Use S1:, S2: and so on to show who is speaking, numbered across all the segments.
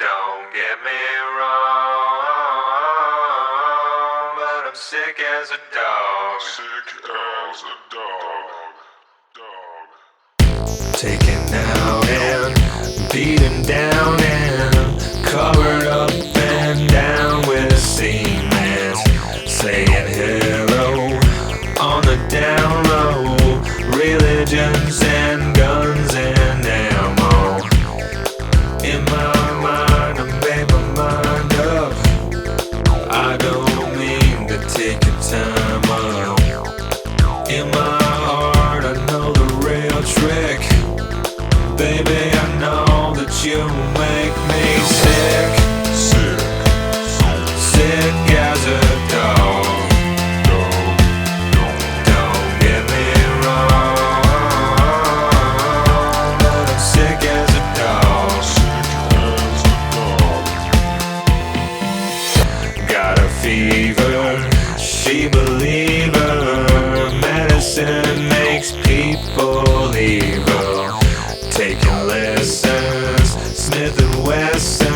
S1: Don't get me wrong, but I'm sick as a dog.
S2: Sick as a dog.
S1: Taken out and beaten down and covered up and down with cement. Saying hello on the down low. Religions and guns and ammo. In my mind, I made my mind up. I don't mean to take your time up. In my heart, I know the real trick. Baby, I know that you make me sick. Sick as a dog. Don't get me wrong, but I'm sick as a dog. Got a fever, she believer. Medicine makes people evil. Taking lessons, Smith and Wesson,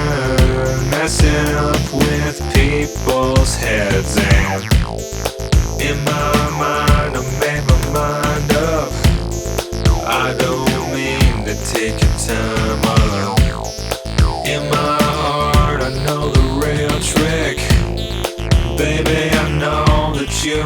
S1: messing up with people's heads. And in my mind, I made my mind up. I don't mean to take your time up. In my heart, I know the real trick. Baby, I know that you